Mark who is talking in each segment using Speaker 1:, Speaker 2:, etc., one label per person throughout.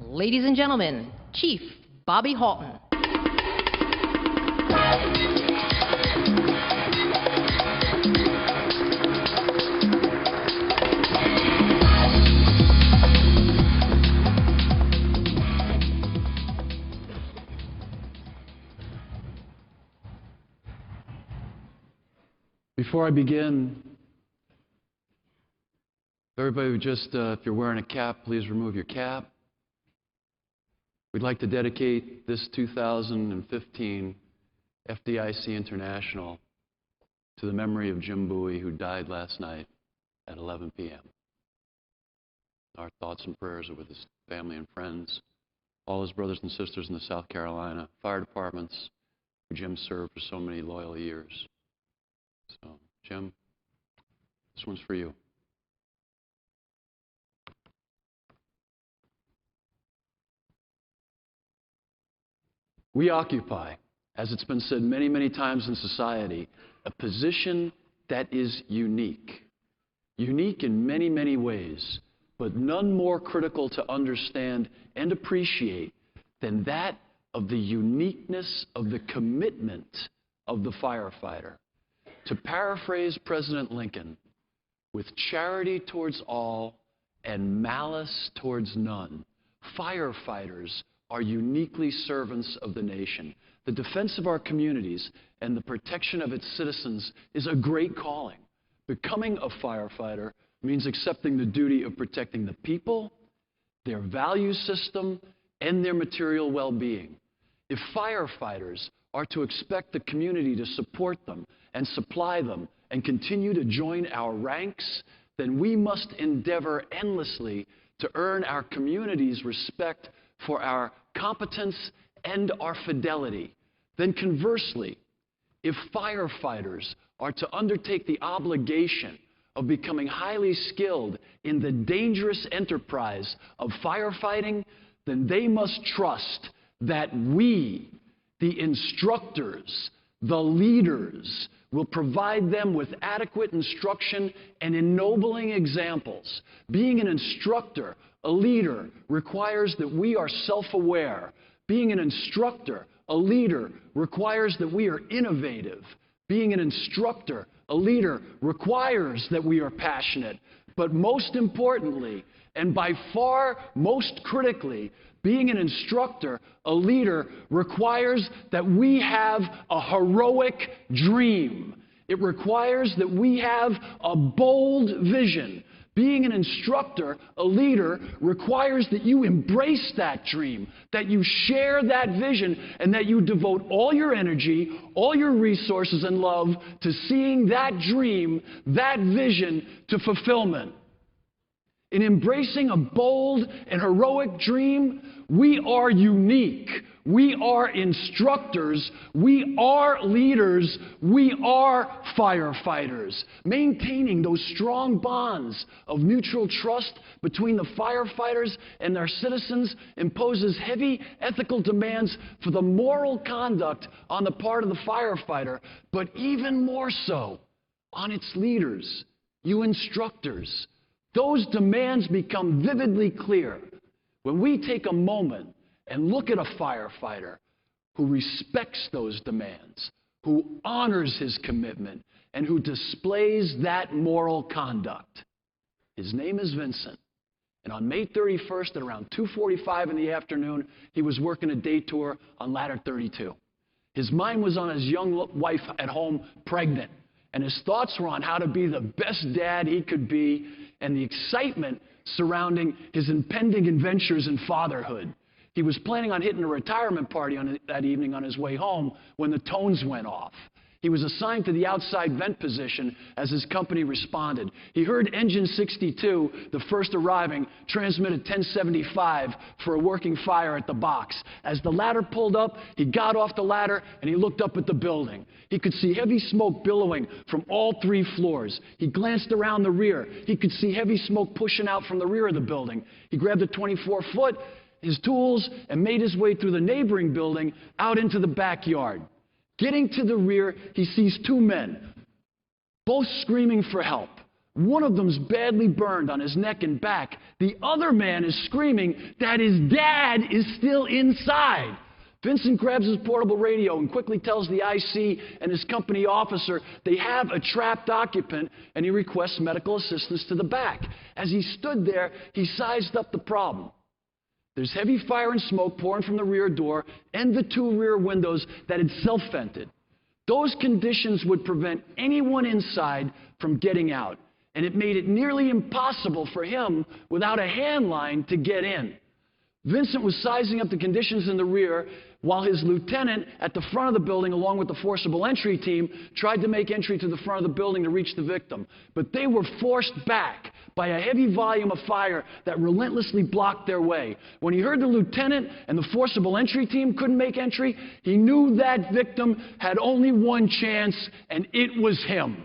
Speaker 1: Ladies and gentlemen, Chief Bobby Halton.
Speaker 2: Before I begin, everybody would just, if you're wearing a cap, please remove your cap. We'd like to dedicate this 2015 FDIC International to the memory of Jim Bowie, who died last night at 11 p.m. Our thoughts and prayers are with his family and friends, all his brothers and sisters in the South Carolina fire departments, who Jim served for so many loyal years. So, Jim, this one's for you. We occupy, as it's been said many, many times in society, a position that is unique. Unique in many, many ways, but none more critical to understand and appreciate than that of the uniqueness of the commitment of the firefighter. To paraphrase President Lincoln, with charity towards all and malice towards none, firefighters are uniquely servants of the nation. The defense of our communities and the protection of its citizens is a great calling. Becoming a firefighter means accepting the duty of protecting the people, their value system, and their material well-being. If firefighters are to expect the community to support them and supply them and continue to join our ranks, then we must endeavor endlessly to earn our community's respect for our competence and our fidelity. Then conversely, if firefighters are to undertake the obligation of becoming highly skilled in the dangerous enterprise of firefighting, then they must trust that we, the instructors, the leaders, will provide them with adequate instruction and ennobling examples. Being an instructor, a leader, requires that we are self-aware. Being an instructor, a leader, requires that we are innovative. Being an instructor, a leader, requires that we are passionate. But most importantly, and by far most critically, being an instructor, a leader, requires that we have a heroic dream. It requires that we have a bold vision. Being an instructor, a leader, requires that you embrace that dream, that you share that vision, and that you devote all your energy, all your resources and love to seeing that dream, that vision to fulfillment. In embracing a bold and heroic dream, we are unique. We are instructors. We are leaders. We are firefighters. Maintaining those strong bonds of mutual trust between the firefighters and their citizens imposes heavy ethical demands for the moral conduct on the part of the firefighter, but even more so on its leaders, you instructors. Those demands become vividly clear when we take a moment and look at a firefighter who respects those demands, who honors his commitment, and who displays that moral conduct. His name is Vincent. And on May 31st at around 2:45 in the afternoon, he was working a day tour on Ladder 32. His mind was on his young wife at home, pregnant, and his thoughts were on how to be the best dad he could be and the excitement surrounding his impending adventures in fatherhood. He was planning on hitting a retirement party that evening on his way home when the tones went off. He was assigned to the outside vent position as his company responded. He heard engine 62, the first arriving, transmitted 1075 for a working fire at the box. As the ladder pulled up, he got off the ladder and he looked up at the building. He could see heavy smoke billowing from all 3 floors. He glanced around the rear. He could see heavy smoke pushing out from the rear of the building. He grabbed a 24-foot, his tools, and made his way through the neighboring building out into the backyard. Getting to the rear, he sees 2 men, both screaming for help. One of them's badly burned on his neck and back. The other man is screaming that his dad is still inside. Vincent grabs his portable radio and quickly tells the IC and his company officer they have a trapped occupant, and he requests medical assistance to the back. As he stood there, he sized up the problem. There's heavy fire and smoke pouring from the rear door and the 2 rear windows that had self-vented. Those conditions would prevent anyone inside from getting out, and it made it nearly impossible for him, without a hand line, to get in. Vincent was sizing up the conditions in the rear while his lieutenant at the front of the building, along with the forcible entry team, tried to make entry to the front of the building to reach the victim. But they were forced back by a heavy volume of fire that relentlessly blocked their way. When he heard the lieutenant and the forcible entry team couldn't make entry, he knew that victim had only one chance, and it was him.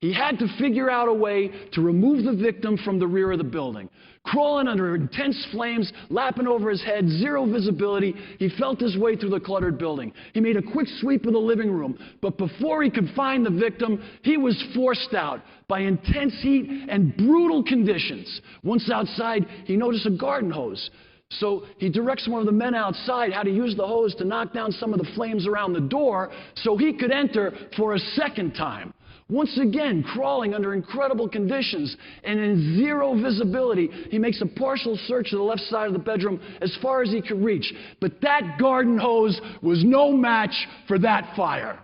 Speaker 2: He had to figure out a way to remove the victim from the rear of the building. Crawling under intense flames, lapping over his head, zero visibility, he felt his way through the cluttered building. He made a quick sweep of the living room, but before he could find the victim, he was forced out by intense heat and brutal conditions. Once outside, he noticed a garden hose. So he directs one of the men outside how to use the hose to knock down some of the flames around the door so he could enter for a second time. Once again, crawling under incredible conditions and in zero visibility, he makes a partial search of the left side of the bedroom as far as he could reach. But that garden hose was no match for that fire.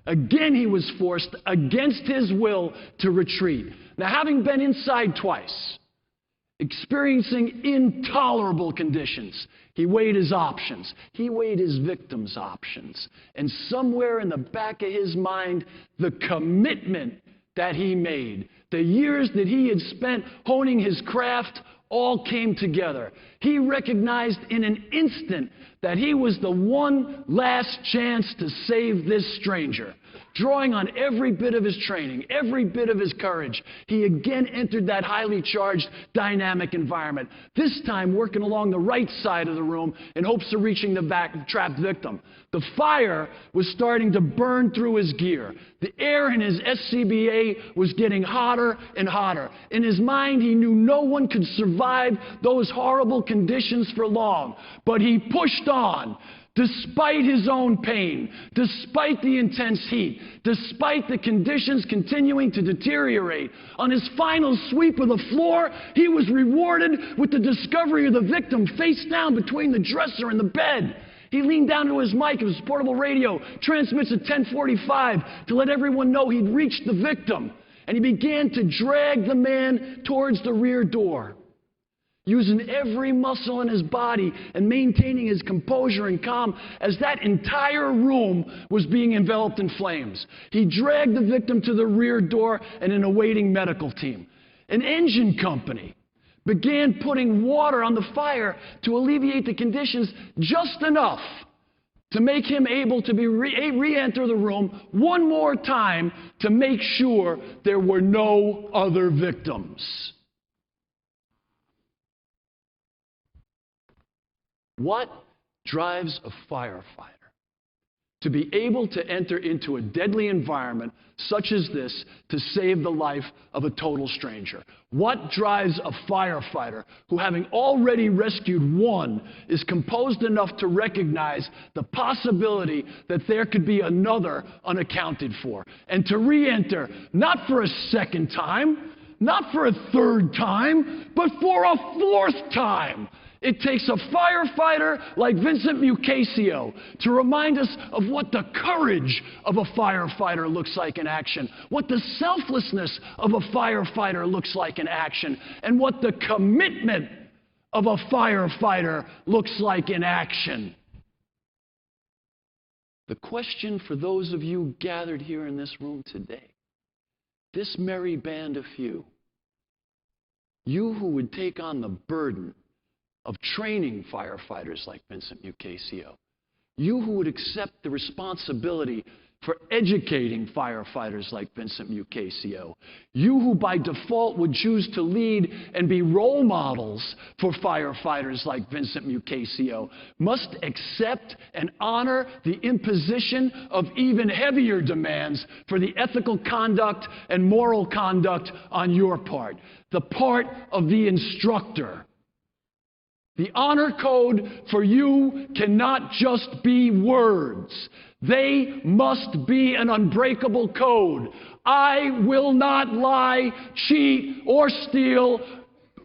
Speaker 2: Again, he was forced, against his will, to retreat. Now, having been inside twice, experiencing intolerable conditions, he weighed his options. He weighed his victim's options. And somewhere in the back of his mind, the commitment that he made, the years that he had spent honing his craft, all came together. He recognized in an instant that he was the one last chance to save this stranger. Drawing on every bit of his training, every bit of his courage, he again entered that highly charged, dynamic environment, this time working along the right side of the room in hopes of reaching the trapped victim. The fire was starting to burn through his gear. The air in his SCBA was getting hotter and hotter. In his mind, he knew no one could survive those horrible conditions for long. But he pushed on. Despite his own pain, despite the intense heat, despite the conditions continuing to deteriorate, on his final sweep of the floor, he was rewarded with the discovery of the victim face down between the dresser and the bed. He leaned down to his mic of his portable radio, transmits at 10:45 to let everyone know he'd reached the victim. And he began to drag the man towards the rear door. Using every muscle in his body and maintaining his composure and calm as that entire room was being enveloped in flames. He dragged the victim to the rear door and an awaiting medical team. An engine company began putting water on the fire to alleviate the conditions just enough to make him able to re-enter the room one more time to make sure there were no other victims. What drives a firefighter to be able to enter into a deadly environment such as this to save the life of a total stranger? What drives a firefighter who, having already rescued one, is composed enough to recognize the possibility that there could be another unaccounted for, and to re-enter not for a second time, not for a third time, but for a fourth time? It takes a firefighter like Vincent Mukasey to remind us of what the courage of a firefighter looks like in action, what the selflessness of a firefighter looks like in action, and what the commitment of a firefighter looks like in action. The question for those of you gathered here in this room today, this merry band of few, you who would take on the burden of training firefighters like Vincent Mukasey, you who would accept the responsibility for educating firefighters like Vincent Mukasey. You who by default would choose to lead and be role models for firefighters like Vincent Mukasey must accept and honor the imposition of even heavier demands for the ethical conduct and moral conduct on your part, the part of the instructor. The honor code for you cannot just be words. They must be an unbreakable code. I will not lie, cheat, or steal,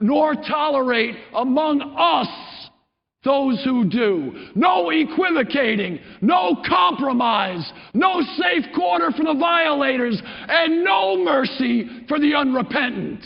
Speaker 2: nor tolerate among us those who do. No equivocating, no compromise, no safe quarter for the violators, and no mercy for the unrepentant.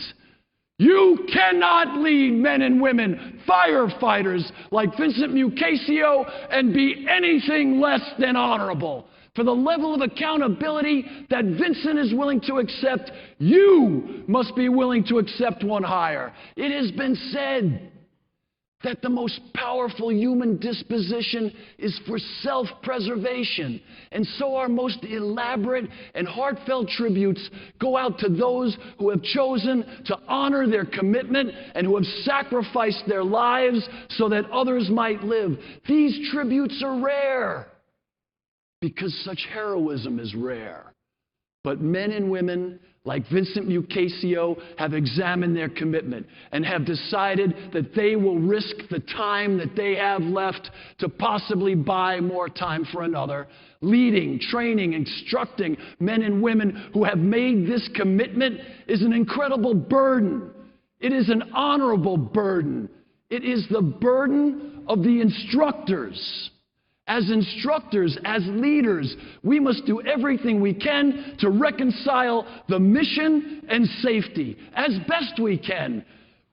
Speaker 2: You cannot lead men and women, firefighters like Vincent Mukasey, and be anything less than honorable. For the level of accountability that Vincent is willing to accept, you must be willing to accept one higher. It has been said that the most powerful human disposition is for self-preservation. And so our most elaborate and heartfelt tributes go out to those who have chosen to honor their commitment and who have sacrificed their lives so that others might live. These tributes are rare because such heroism is rare. But men and women like Vincent Mukasey have examined their commitment and have decided that they will risk the time that they have left to possibly buy more time for another, leading, training, instructing men and women who have made this commitment is an incredible burden. It is an honorable burden. It is the burden of the instructors. As instructors, as leaders, we must do everything we can to reconcile the mission and safety as best we can.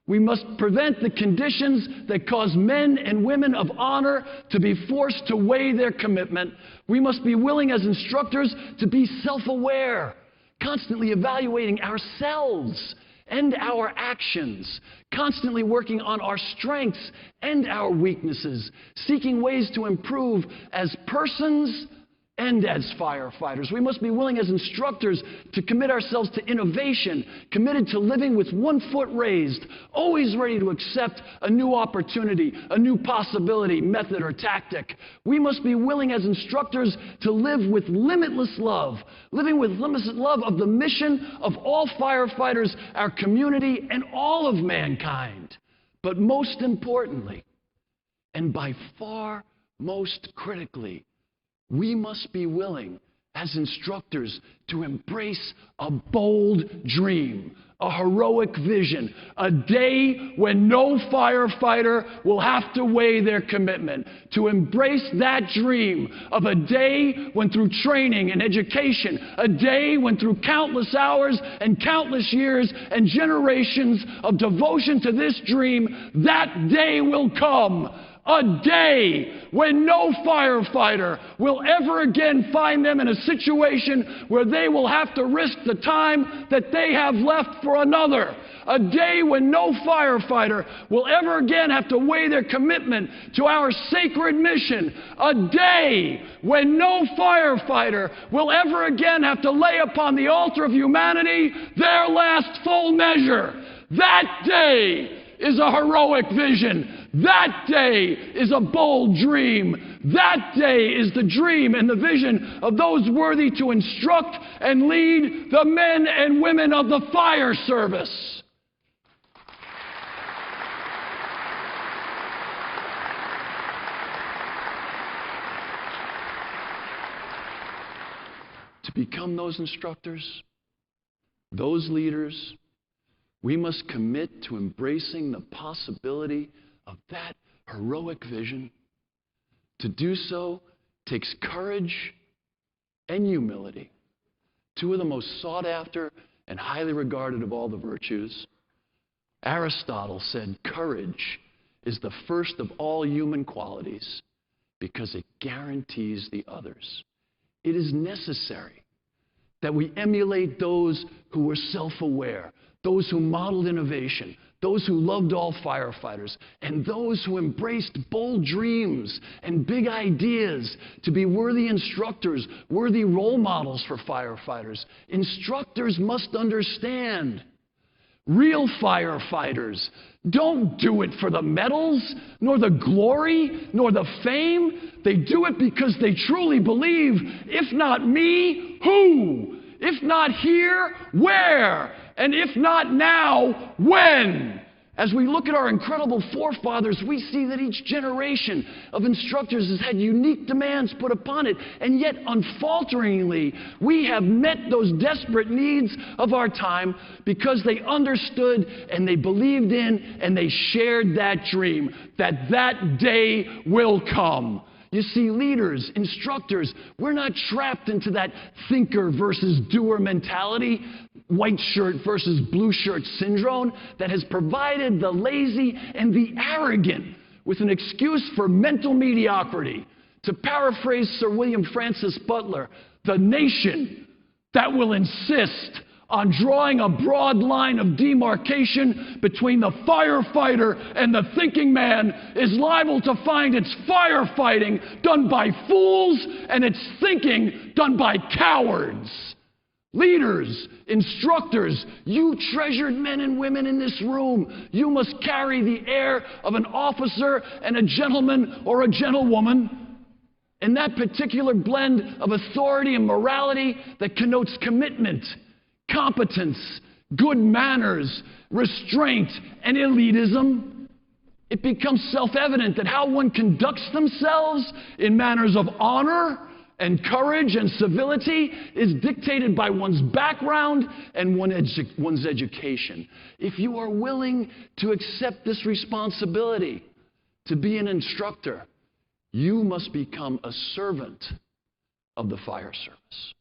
Speaker 2: We must prevent the conditions that cause men and women of honor to be forced to weigh their commitment. We must be willing as instructors to be self-aware, constantly evaluating ourselves and our actions, constantly working on our strengths and our weaknesses, seeking ways to improve as persons and as firefighters. We must be willing as instructors to commit ourselves to innovation, committed to living with one foot raised, always ready to accept a new opportunity, a new possibility, method, or tactic. We must be willing as instructors to live with limitless love, living with limitless love of the mission of all firefighters, our community, and all of mankind. But most importantly, and by far most critically, we must be willing, as instructors, to embrace a bold dream, a heroic vision, a day when no firefighter will have to weigh their commitment, to embrace that dream of a day when through training and education, a day when through countless hours and countless years and generations of devotion to this dream, that day will come. A day when no firefighter will ever again find them in a situation where they will have to risk the time that they have left for another. A day when no firefighter will ever again have to weigh their commitment to our sacred mission. A day when no firefighter will ever again have to lay upon the altar of humanity their last full measure. That day is a heroic vision. That day is a bold dream. That day is the dream and the vision of those worthy to instruct and lead the men and women of the fire service. To become those instructors, those leaders, we must commit to embracing the possibility of that heroic vision. To do so takes courage and humility, two of the most sought after and highly regarded of all the virtues. Aristotle said courage is the first of all human qualities because it guarantees the others. It is necessary that we emulate those who were self-aware, those who modeled innovation, those who loved all firefighters, and those who embraced bold dreams and big ideas to be worthy instructors, worthy role models for firefighters. Instructors must understand. Real firefighters don't do it for the medals, nor the glory, nor the fame. They do it because they truly believe, if not me, who? If not here, where? And if not now, when? As we look at our incredible forefathers, we see that each generation of instructors has had unique demands put upon it, and yet unfalteringly, we have met those desperate needs of our time because they understood and they believed in and they shared that dream that that day will come. You see, leaders, instructors, we're not trapped into that thinker versus doer mentality, white shirt versus blue shirt syndrome that has provided the lazy and the arrogant with an excuse for mental mediocrity. To paraphrase Sir William Francis Butler, the nation that will insist on drawing a broad line of demarcation between the firefighter and the thinking man is liable to find its firefighting done by fools and its thinking done by cowards. Leaders, instructors, you treasured men and women in this room, you must carry the air of an officer and a gentleman or a gentlewoman. And that particular blend of authority and morality that connotes commitment, competence, good manners, restraint, and elitism, it becomes self-evident that how one conducts themselves in manners of honor and courage and civility is dictated by one's background and one's education. If you are willing to accept this responsibility to be an instructor, you must become a servant of the fire service.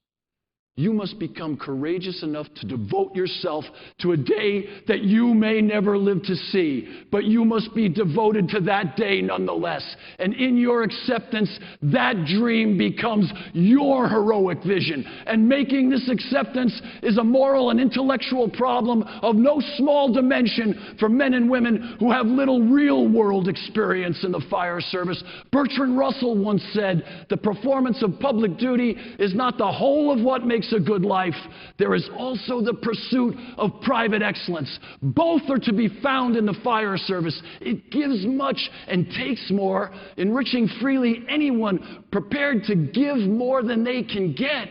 Speaker 2: You must become courageous enough to devote yourself to a day that you may never live to see, but you must be devoted to that day nonetheless. And in your acceptance, that dream becomes your heroic vision. And making this acceptance is a moral and intellectual problem of no small dimension for men and women who have little real-world experience in the fire service. Bertrand Russell once said, "The performance of public duty is not the whole of what makes a good life. There is also the pursuit of private excellence. Both are to be found in the fire service. It gives much and takes more, enriching freely anyone prepared to give more than they can get.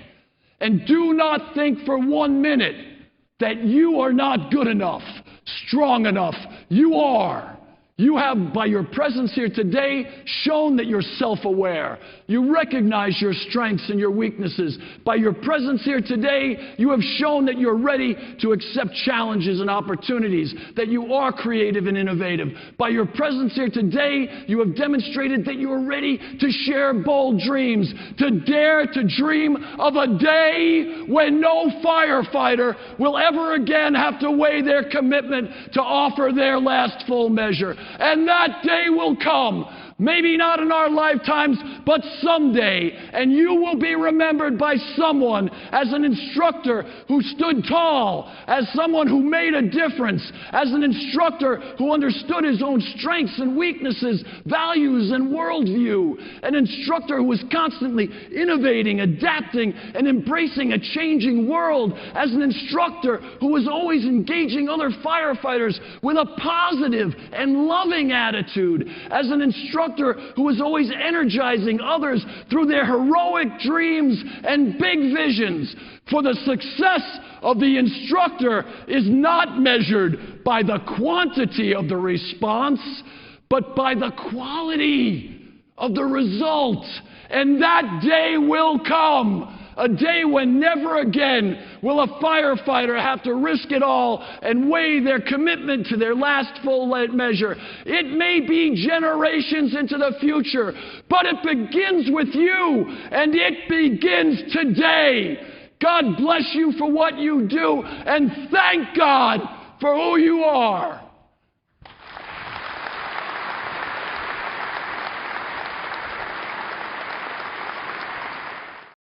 Speaker 2: And do not think for 1 minute that you are not good enough, strong enough. You are. You have, by your presence here today, shown that you're self-aware. You recognize your strengths and your weaknesses. By your presence here today, you have shown that you're ready to accept challenges and opportunities, that you are creative and innovative. By your presence here today, you have demonstrated that you are ready to share bold dreams, to dare to dream of a day when no firefighter will ever again have to weigh their commitment to offer their last full measure. And that day will come. Maybe not in our lifetimes, but someday. And you will be remembered by someone as an instructor who stood tall, as someone who made a difference, as an instructor who understood his own strengths and weaknesses, values and worldview. An instructor who was constantly innovating, adapting, and embracing a changing world. As an instructor who was always engaging other firefighters with a positive and loving attitude. As an instructor who was always energizing others through their heroic dreams and big visions. For the success of the instructor is not measured by the quantity of the response, but by the quality of the result. And that day will come. A day when never again will a firefighter have to risk it all and weigh their commitment to their last full measure. It may be generations into the future, but it begins with you, and it begins today. God bless you for what you do, and thank God for who you are.